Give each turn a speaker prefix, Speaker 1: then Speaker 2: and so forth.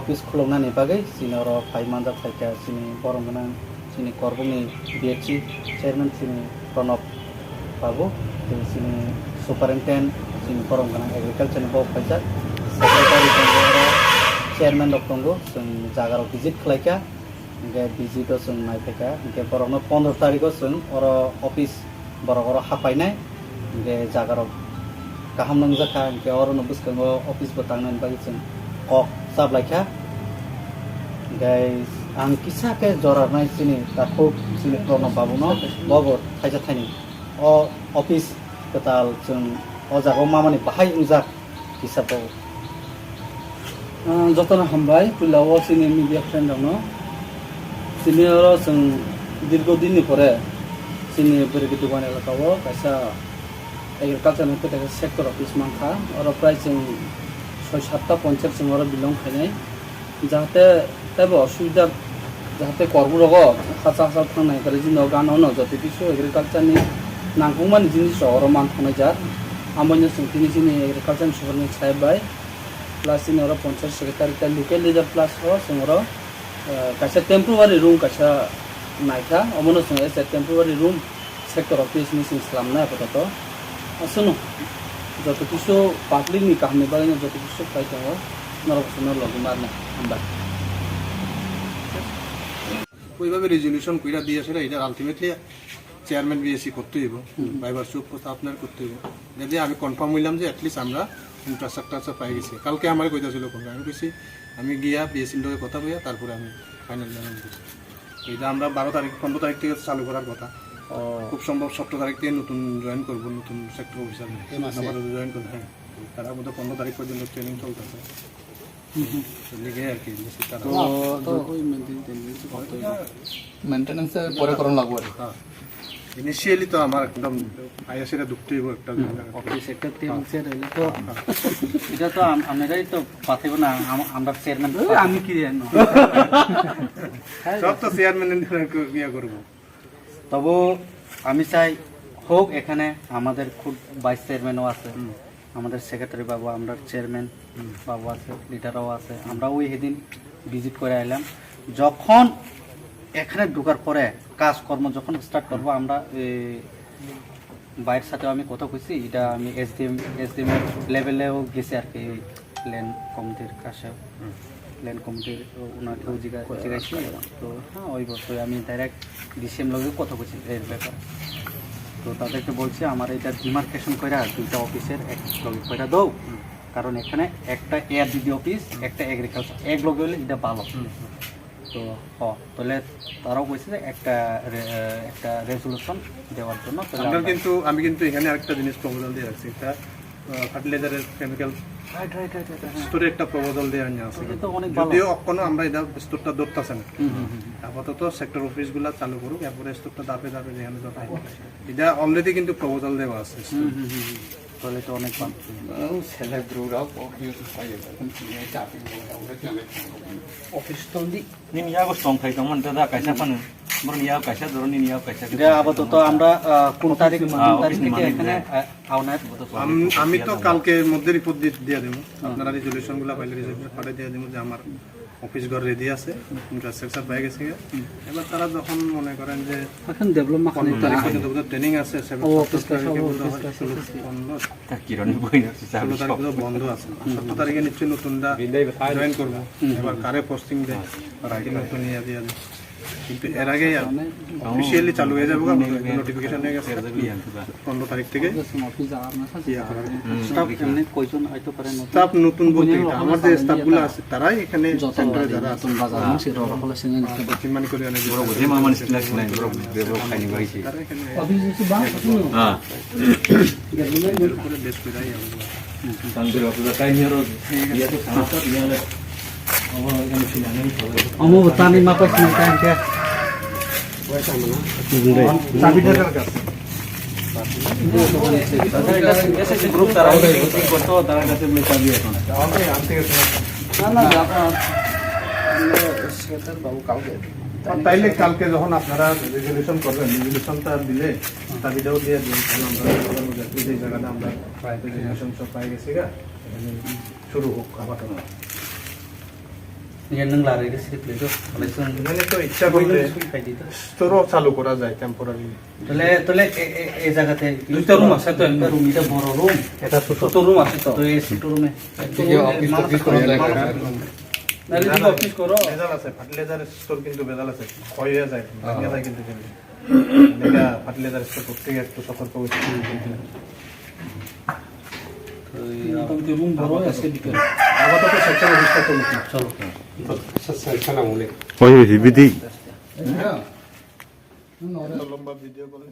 Speaker 1: Office খুলনাनै বাगै sini oro phai manjak phaika sini borong ganang sini korbungni BHC chairman sini Pranab Babu sini superintendent sini borong ganang agriculture ni bok phaijak secretary tongo oro chairman rok tongo जों jagar visit khlaika hingke visit o जों naiphaika hingke borokno 15 tarikh o जों oro office borok oro hapainai hingke jagar kaham nangjaka hingke oro no bwskango office bo tangnani bagui जों kok sablaika guys ang kisa ke jorarnai sini takhuk sini Pranab Babu no bogo thaija thaini o office ketal जों o jago mamani bahai ungjak kisa bo jotona hambai pulao sini media friend no sini oro जों দীর্ঘদিন পরে sini berikut dukan elakao kaisa agriculture ni kota sector office mangkha oro prai जों 6-7টা পঞ্চায়েত जों oro belong khainai jahate taibo osubida jahate korburogo khacha thangnai kare jino gano no jote kisu agriculture ni nangkukmani jinis oro manthonai jar amoni जों tini sini agriculture superni saibai plus sini oro panchayat secretary ta local leader plus ho जों oro kaisa temporary room kaisa naikha omono जों as a temporary room sector office ni sing slamna apato asuno joto kisu public ni kahni bagani joto kisu paitao নরবসনের লগে মারনা আমরা
Speaker 2: ওইভাবে resolution কইরা দিয়ে আসলে এটা ultimately chairman BSc করতে হইব ভাইবার চুপ আপনার করতে হইব যদি আমি কনফার্ম হইলাম যে অ্যাটলিস্ট আমরা ইনফ্রাস্ট্রাকচার পাই গেছি কালকে আমার কইতাছিল কোন আমি কইছি আমি গিয়া বিএসসির লগে কথা বইয়া তারপরে আমি ফাইনাল জানাই দিছি এটা আমরা 12 তারিখ 15 তারিখ থেকে চালু করার কথা খুব সম্ভব 17 তারিখ থেকে নতুন জয়েন করব নতুন সেক্টর অফিসার আমরা জয়েন করব হ্যাঁ তার মধ্যে 15 তারিখ পর্যন্ত ট্রেনিং চলতেছে
Speaker 3: মেইনটেনেন্স পরে করন লাগবে
Speaker 2: ইনিশিয়ালি তো আমার একদম আইএসএ রে ঢুকতে হইব একটা
Speaker 1: অফিস একটা টিম সেট হইলে তো এটা তো আমরাই তো পাঠিব না আমরা চেয়ারম্যান আমি কি জানি
Speaker 2: সব তো চেয়ারম্যান ইয়া করব
Speaker 1: তবে আমি চাই হোক এখানে আমাদের খুব ভাইস চেয়ারম্যানও আছে আমাদের সেক্রেটারি বাবু আমরা চেয়ারম্যান বাবু আছে লিডারও আছে আমরা ওই সেদিন ভিজিট করে আইলাম যখন এখানে ঢোকার পরে কাজকর্ম যখন স্টার্ট করবো আমরা বাইরের সাথেও আমি কথা কইছি এটা আমি এসডিএম এর লেভেলেও গেছি আর কি ল্যান্ড কমিটির কাছে ল্যান্ড কমিটির ওনাকেও জিজ্ঞাসি তো হ্যাঁ ওই বছর আমি ডাইরেক্ট ডিসিএম লগেও কথা কইছি এর ব্যাপারে তো তাদেরকে বলছি আমার এটা ডিমার্কেশন কইরা দুইটা অফিসের এক লগে কইরা দাও কারণ এখানে একটা এআরডিডি অফিস একটা এগ্রিকালচার এক লগে হলে এটা ভালো তো তাহলে তারাও কইছে যে একটা রেজলিউশন দেওয়ার জন্য
Speaker 2: আমি কিন্তু এখানে আরেকটা জিনিস প্রপোজাল দিয়ে রাখছি এটা ফার্টিলাইজারের কেমিক্যাল স্টোরে একটা প্রপোজাল দিয়ে আনি আছে যদিও এখনো আমরা এটা স্টোরটা ধরতেছে না আপাতত সেক্টর অফিসগুলো চালু করুক এরপরে স্টোরটা ধাপে ধাপে যেখানে যত এটা অলরেডি কিন্তু প্রপোজাল দেওয়া আছে
Speaker 1: তাহলে তো অনেক ভালো
Speaker 3: অফিস তো নিয়া বস্তং খাইতামন দাদা কাইসা পানো বড় নিয়া কাইসা ধরো নিয়া কাইসা
Speaker 1: এটা আপাতত আমরা কোন তারিখ থেকে এখানে আওনার
Speaker 2: আমি তো কালকের মধ্যে রিপোর্ট দিয়ে দেবো আপনারা রেজলিউশনগুলো পাইলে রেজলিউশন পাঠিয়ে দিয়ে দেবো যে আমার অফিস ঘর রেডি আছে ইনফ্রাস্ট্রাকচার পাই গেছে এবার তারা যখন মনে করেন যে
Speaker 1: এখন ডেভেলপমেন্ট
Speaker 2: ট্রেনিং আছে বন্ধ আছে 17 তারিখে নিশ্চয়ই নতুনটা জয়েন করবো এবার কারে পোস্টিং দেয় নতুন নিয়ে দিয়ে দেয় কিন্তু এর আগে অফিসিয়ালি চালু হয়ে যাবে নোটিফিকেশন হয়ে গেছে 15 তারিখ থেকে স্টাফ নতুন বলতে আমার যে স্টাফগুলো আছে তারাই এখানে সেন্টারে যারা আছেন করে অনেক বড় বুঝে মামা সিলেকশন নাই বড় ডেভেলপ খাইনি ভাইছি তারা এখানে করে বেশ করাই আমরা তানদের অফিস কাইনিরো ইয়া তো সামাটা ইয়ালে
Speaker 1: Omo tani mapa sini kan ke.
Speaker 2: চাবি টাকার কাছে
Speaker 1: এসএসসি গ্রুপ তারা কত তারা কাছে চাবি এখন না সেক্রেটারি বাবু কালকে
Speaker 2: তাইলে কালকে যখন আপনারা রেজলিউশন করবেন রেজলিউশনটা দিলে চাবিটাও দিয়ে দিন আমরা এই জায়গাটা আমরা রেজলিউশন সব পাই গেছি শুরু হোক আবার
Speaker 1: nang lari ke sini itu, oleh sen.
Speaker 2: মানে তো ইচ্ছা করলে স্টোরও চালু করা যায় temporary
Speaker 1: Tole e jaga te. Itu room asa to, একটা room itu boro room.
Speaker 2: এটা
Speaker 1: Satu room asa to. To situ room e.
Speaker 4: office করা যায়
Speaker 1: Nali di office koro.
Speaker 2: ভেজাল আছে ফার্টিলাইজার স্টোর কিন্তু ভেজাল আছে ক্ষয় হয়ে যায় ভেঙে যায় কিন্তু এটা ফার্টিলাইজার স্টোর করতে গিয়ে একটু সতর্ক হতে
Speaker 1: Itu room boro asa di kiri.
Speaker 2: আপাতত সেকশন অফিসটা চলছে
Speaker 1: Chalo.
Speaker 4: সালাম আলাইকুম
Speaker 5: ওই বিধি
Speaker 2: লম্বা ভিডিও করে